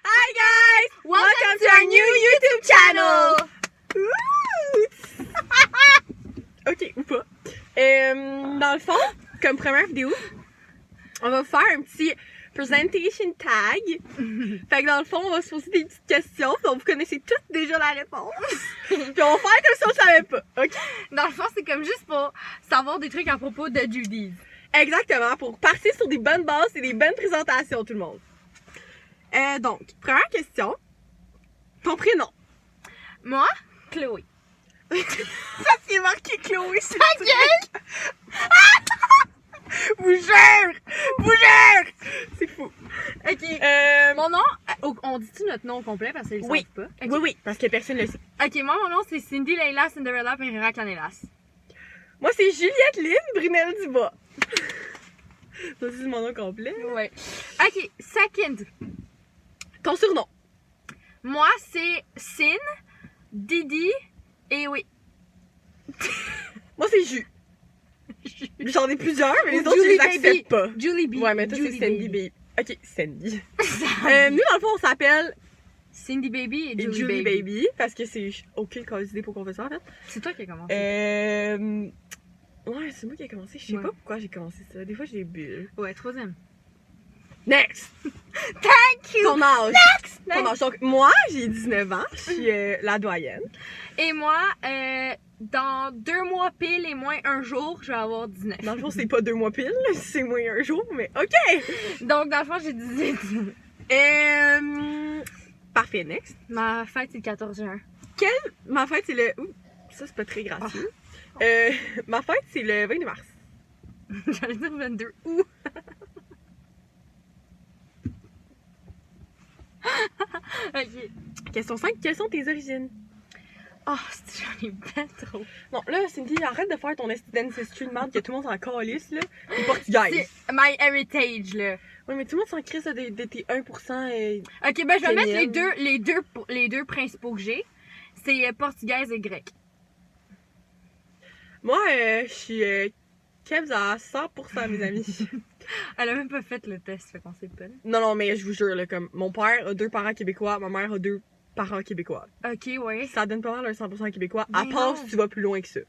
Hi guys! Welcome to our new YouTube channel! Ok, ou pas. Dans le fond, comme première vidéo, on va faire un petit presentation tag. Fait que dans le fond, on va se poser des petites questions, donc vous connaissez toutes déjà la réponse. Puis on va faire comme si on savait pas, ok? Dans le fond, c'est comme juste pour savoir des trucs à propos de Judy's. Exactement, pour partir sur des bonnes bases et des bonnes présentations, tout le monde. Donc, première question. Ton prénom? Moi, Chloé. Ça, c'est marqué Chloé, c'est Ta gueule! Vous jure! Vous jure! C'est fou. Ok. Mon nom, on dit-tu notre nom au complet parce qu'ils le Oui. savent pas? Ok. Oui, oui, parce que personne ne le sait. Ok, moi, mon nom, c'est Cindy Leila Cinderella Pereira Canelas. Moi, c'est Juliette Lynn Brunel Dubois. Ça, c'est mon nom complet. Ouais. Ok, second. Ton surnom? Moi, c'est Sin, Didi et oui. Moi, c'est Ju. J'en ai plusieurs, mais les Ou autres, je les Julie Baby. accepte pas. Julie B. Ouais, mais toi, c'est Julie Sandy Baby. Ok, Sandy. Baby. Nous, dans le fond, on s'appelle Cindy Baby et Julie, Julie Baby. Baby, parce que c'est aucune idée pour qu'on fait ça, en fait. C'est toi qui as commencé. Ouais, c'est moi qui ai commencé. Je sais pas pourquoi j'ai commencé ça. Des fois, j'ai des bulles. Ouais, troisième. Next! Thank you! Ton âge. Next! Ton âge. Donc, moi, j'ai 19 ans. Je suis la doyenne. Et moi, dans 2 mois pile et moins un jour, je vais avoir 19. Dans le fond, c'est pas 2 mois pile, c'est moins un jour, mais OK! Donc, dans le fond, j'ai 18. Parfait, next. Ma fête, c'est le 14 juin. Ma fête, c'est le... Ouh, ça, c'est pas très gracieux. Ma fête, c'est le 22 mars. J'allais dire 22 août. Ok. Question 5. Quelles sont tes origines? Oh, j'en ai bien trop. Non, là, Cindy, arrête de faire ton ancestry de merde que tout le monde s'en calisse, là. T'es portugaise. C'est my heritage, là. Oui, mais tout le monde s'en crisse de tes 1%. Ok, ben je vais mettre Kenyan. les deux principaux que j'ai. C'est portugaise et grecque. Moi, je suis Kebs à 100%, mes amis. Elle a même pas fait le test, fait qu'on sait pas. Là. Non, mais je vous jure, là, comme mon père a 2 parents québécois, ma mère a 2 parents québécois. Ok, ouais. Ça donne pas mal un 100% québécois, à Ben part non. si tu vas plus loin que ça.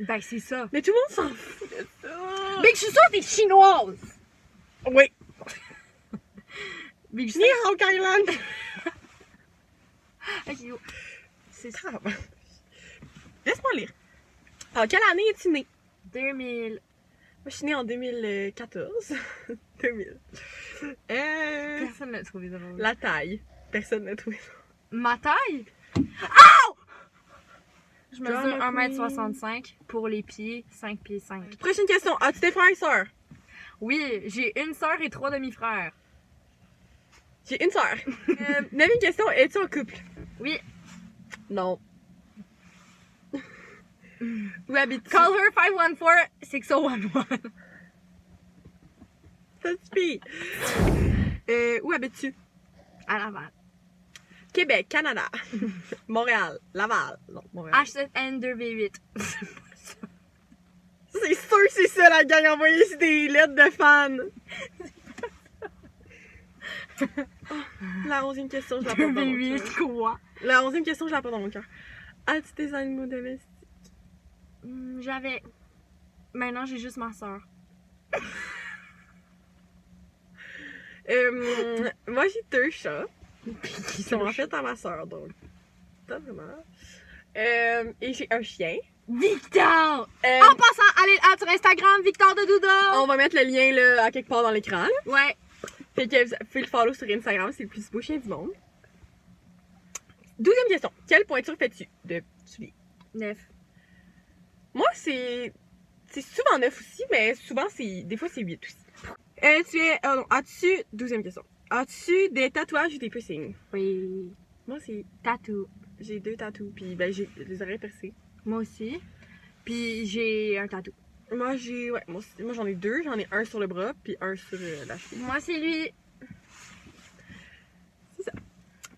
Ben, c'est ça. Mais tout le monde s'en fout de ça. Mais je suis sûre que t'es chinoise! Oui. Mais je Ni hao Kailan. Ok, go. C'est ça. Laisse-moi lire. En quelle année es-tu née? 2000. Moi, je suis née en 2014. 2000. Personne l'a trouvé drôle. La taille. Personne n'a trouvé. Ma taille? Oh! Je mesure Drama 1m65 pour les pieds, 5 pieds 5. Prochaine question. As-tu des frères et sœurs? Oui, j'ai une sœur et 3 demi-frères. J'ai une sœur. 9e question. Es-tu en couple? Oui. Non. Où habites-tu? Call her 514-6011. Ça suffit. Où habites-tu? À Laval. Québec, Canada. Montréal, Laval. Non, Montréal. H7N2V8. C'est sûr que c'est ça la gang envoyée sur des lettres de fans. La 11e question, je la porte dans mon cœur. 2V8, quoi? La 11e question, je la porte dans mon cœur. As-tu des animaux domestiques? J'avais. Maintenant, j'ai juste ma sœur. Moi, j'ai 2 chats. Qui sont en fait à ma soeur, donc. Pas vraiment. Et j'ai un chien. Victor! En passant, allez sur Instagram, Victor de Doudou! On va mettre le lien là, à quelque part dans l'écran. là. Ouais. Fait que vous pouvez le follow sur Instagram, c'est le plus beau chien du monde. 12e question. Quelle pointure fais-tu de souliers? 9. Moi, c'est souvent 9 aussi, mais souvent, des fois, c'est 8 aussi. As-tu... 12e question. As-tu des tatouages ou des piercings? Oui. Moi, c'est... Tatou. J'ai 2 tatous, puis ben, j'ai les oreilles percées. Moi aussi. Puis j'ai un tatou. Moi, moi j'en ai 2. J'en ai un sur le bras, puis un sur la cheville. Moi, c'est lui. C'est ça.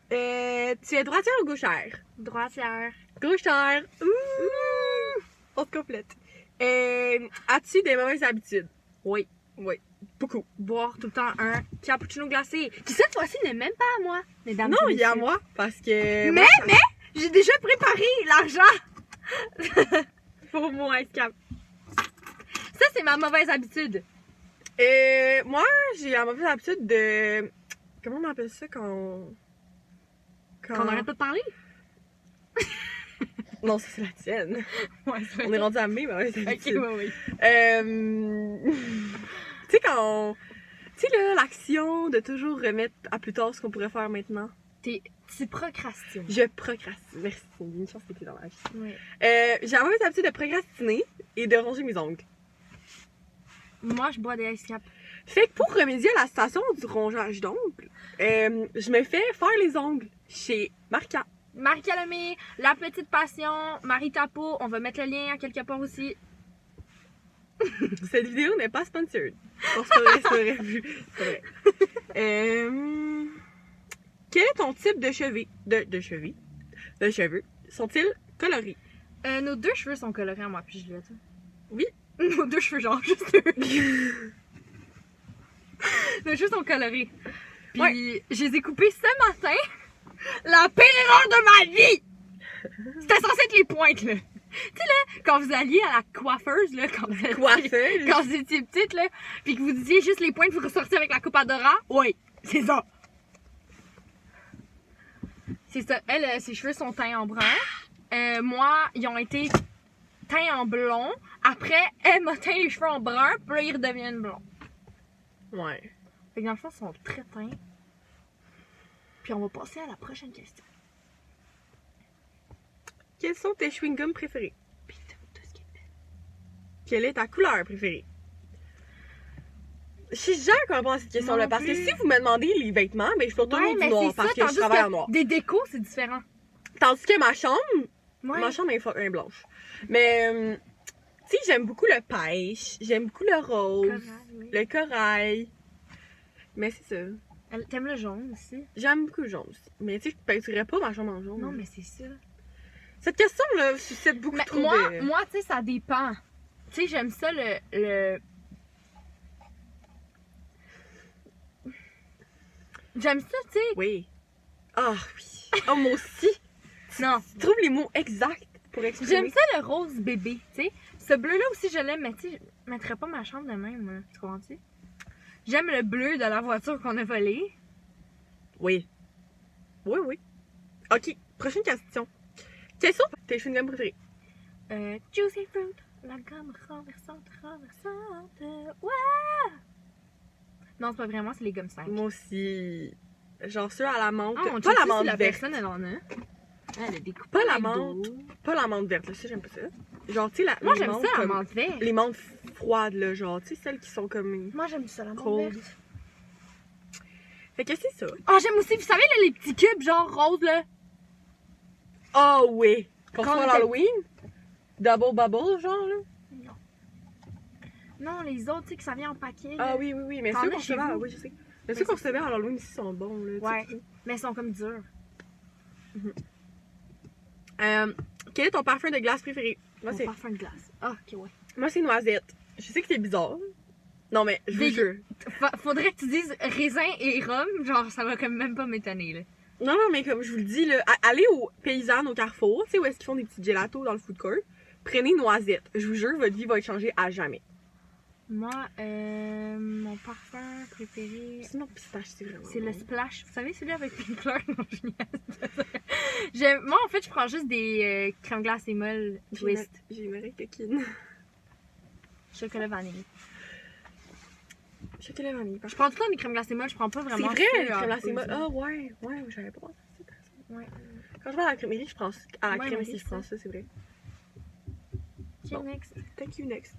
Tu es droitière ou gauchère? Droitière. Gauchère. Ouh! On se complète. As-tu des mauvaises habitudes? Oui. Oui, beaucoup. Boire tout le temps un cappuccino glacé, qui cette fois-ci n'est même pas à moi, mesdames Non, et il y a messieurs. moi, parce que... Mais, j'ai déjà préparé l'argent pour mon ice cap. Ça, c'est ma mauvaise habitude. Moi, j'ai la mauvaise habitude de... Comment on appelle ça quand... Qu'on arrête pas de parler. Non, ça c'est la tienne. Ouais, c'est On est rendu à mai, mais ouais, c'est Ok, habitude. oui. Tu sais quand... Tu sais là, l'action de toujours remettre à plus tard ce qu'on pourrait faire maintenant. Tu procrastines. Je procrastine. Merci, c'est une chance que t'es dans ma vie. Oui. J'ai la mauvaise habitude de procrastiner et de ranger mes ongles. Moi, je bois des ice cap. Fait que pour remédier à la situation du rongeage d'ongles, je me fais faire les ongles chez Marca. Marie-Calamé, La Petite Passion, Marie Tapo, on va mettre le lien à quelque part aussi. Cette vidéo n'est pas sponsored. On se vu. C'est vrai. Quel est ton type de cheveux? De cheveux. Sont-ils colorés? Nos deux cheveux sont colorés à moi puis Juliette. Oui. Nos deux cheveux, genre, juste eux. Nos cheveux sont colorés. Puis, Ouais. je les ai coupés ce matin. La pire erreur de ma vie! C'était censé être les pointes, là. Tu sais, là, quand vous alliez à la coiffeuse, là, quand vous étiez, Coiffeuse? quand vous étiez petite, là, pis que vous disiez juste les pointes, vous ressortiez avec la coupe à Dora. Oui, c'est ça. C'est ça. Elle, ses cheveux sont teints en brun. Moi, ils ont été teints en blond. Après, elle m'a teint les cheveux en brun, puis là, ils redeviennent blonds. Ouais. Fait que dans le fond, ils sont très teints. Puis on va passer à la prochaine question. Quels sont tes chewing-gums préférés? Quelle est ta couleur préférée? Je sais jamais comment répondre à cette question-là. Non Parce que plus. si vous me demandez les vêtements, ben je peux toujours du noir parce que je tandis travaille en noir. des décos, c'est différent. Tandis que ma chambre Ouais. est fucking blanche. Mais, tu sais, j'aime beaucoup le pêche, j'aime beaucoup le rose, Corail, oui. le corail. Mais c'est ça. T'aimes le jaune aussi? J'aime beaucoup le jaune aussi. Mais tu sais, je peinturirais pas ma chambre en jaune. Non, mais c'est ça. Cette question-là suscite beaucoup Mais trop de... moi, tu sais, ça dépend. Tu sais, j'aime ça le... J'aime ça, tu sais. Oui. Ah oui. Oh, moi aussi. Non. Tu trouves les mots exacts pour exprimer. J'aime ça le rose bébé, tu sais. Ce bleu-là aussi, je l'aime, mais tu sais, je mettrais pas ma chambre de même, moi. Tu comprends-tu? J'aime le bleu de la voiture qu'on a volée. Oui. Oui, oui. Ok, prochaine question. Quels sont tes chewing-gums préférés? Juicy fruit, la gomme renversante. Ouais! Non, c'est pas vraiment, c'est les gommes 5. Moi aussi. Genre ceux à la menthe. Ah, on pas check la si menthe la verte. personne, elle en a. Elle a des coupes. Pas la menthe. Pas la menthe verte, là, ça j'aime pas ça. Genre, tu sais, Moi, les j'aime menthes ça, la comme- menthe verte. Les menthes froides, là, genre, tu sais, celles qui sont comme. Moi, j'aime ça, la menthe Cold. verte. Fait que c'est ça. Ah, j'aime aussi, vous savez, là, les petits cubes, genre roses, là. Oh oui! Pour Quand faire on était- l'Halloween? Double bubble, genre, là? Non, les autres, tu sais, que ça vient en paquet. Ah là. oui, oui, oui. Mais T'en ceux as qu'on chez recevait, vous? oui, je sais. Mais Mais ceux qu'on c'est recevait à l'Halloween ici sont bons, là. tu Ouais. sais. Mais ils sont comme durs. Quel est ton parfum de glace préféré? Moi, Mon c'est. parfum de glace. Ah, ok, ouais. Moi, c'est noisette. Je sais que c'est bizarre. Non, mais je vous Dégueu. jure. Faudrait que tu dises raisin et rhum, genre, ça va comme même pas m'étonner, là. Non, non, mais comme je vous le dis, là, allez aux paysannes au Carrefour, tu sais, où est-ce qu'ils font des petits gelatos dans le food court. Prenez noisette. Je vous jure, votre vie va être changée à jamais. Moi, mon parfum préféré, Sinon, pistache, c'est vraiment. c'est le bon. splash. Vous savez, celui avec une fleur? Non, je niaise. Moi, en fait, je prends juste des crèmes glacées molles twist. J'ai une oreille coquine. Chocolat vanille. Chocolat vanille. Je prends tout le temps des crèmes glacées molles, je prends pas C'est vraiment. vrai, ceux les à crèmes glacées cause molles. de- Ah, ouais, ouais, j'avais pas pensé à ça. Ouais. Quand je vais à la crèmerie, je prends à la Ouais, crème moi ici, aussi, je prends ça, c'est vrai. Ok, Bon. next. Thank you, next.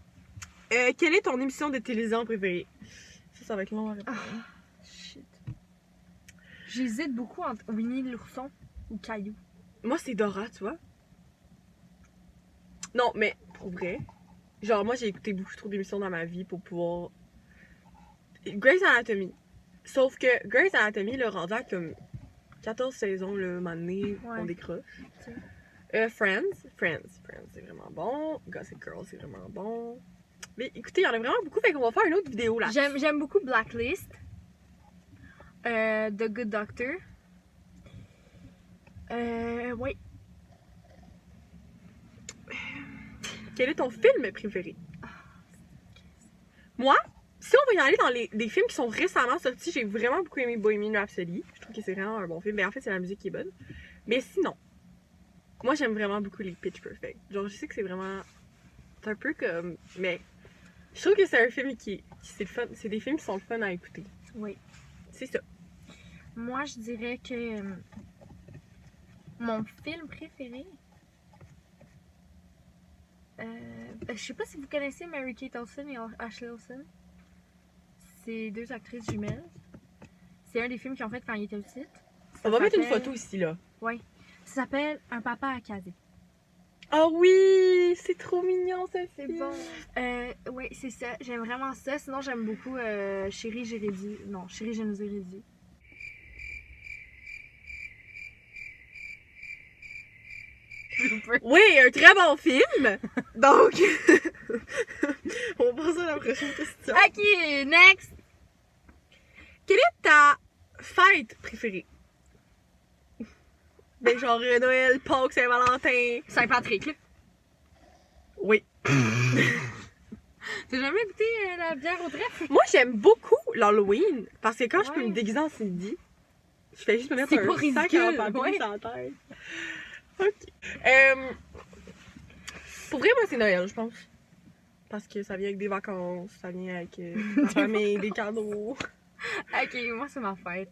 Quelle est ton émission de télévision préférée? Ça va être long à répondre. Shit. J'hésite beaucoup entre Winnie l'ourson ou Caillou. Moi, c'est Dora, tu vois. Non, mais pour vrai, genre, moi, j'ai écouté beaucoup trop d'émissions dans ma vie pour pouvoir. Grey's Anatomy. Sauf que Grey's Anatomy, le rendu à comme 14 saisons, le moment donné, Ouais. on décroche. Tu sais. Friends, c'est vraiment bon. Gossip Girl, c'est vraiment bon. Mais écoutez, il y en a vraiment beaucoup, fait qu'on va faire une autre vidéo là. J'aime beaucoup Blacklist. The Good Doctor. Oui. Quel est ton film préféré? Moi, si on va y aller dans des films qui sont récemment sortis, j'ai vraiment beaucoup aimé Bohemian Rhapsody. Je trouve que c'est vraiment un bon film. Mais en fait, c'est la musique qui est bonne. Mais sinon, moi j'aime vraiment beaucoup les Pitch Perfect. Genre, je sais que c'est vraiment. C'est un peu comme. Mais je trouve que c'est un film qui c'est le fun. C'est des films qui sont le fun à écouter. Oui. C'est ça. Moi, je dirais que mon film préféré. Je sais pas si vous connaissez Mary-Kate Olsen et Ashley Olsen. C'est deux actrices jumelles. C'est un des films qu'ils ont fait quand ils étaient petites. On va mettre une photo ici là. Oui. Ça s'appelle Un papa à caser. Oh oui! C'est trop mignon ça, C'est bon. Oui, c'est ça. J'aime vraiment ça. Sinon, j'aime beaucoup Chérie, j'ai réduit. Non, Chérie, je nous ai réduit. Oui, un très bon film! Donc, on va passer à la prochaine question. Ok, next! Quelle est ta fête préférée? Ben, genre Noël, Pâques, Saint-Valentin. Saint-Patrick, là. Oui. T'as jamais goûté la bière au trèfle? Moi, j'aime beaucoup l'Halloween parce que quand je peux Ouais. me déguiser en Cindy, je fais juste me mettre C'est un pas sac ridicule, en papier ouais. sur la tête. Ok. Pour vrai, moi, c'est Noël, je pense. Parce que ça vient avec des vacances, ça vient avec la famille, des cadeaux. Ok, moi, c'est ma fête.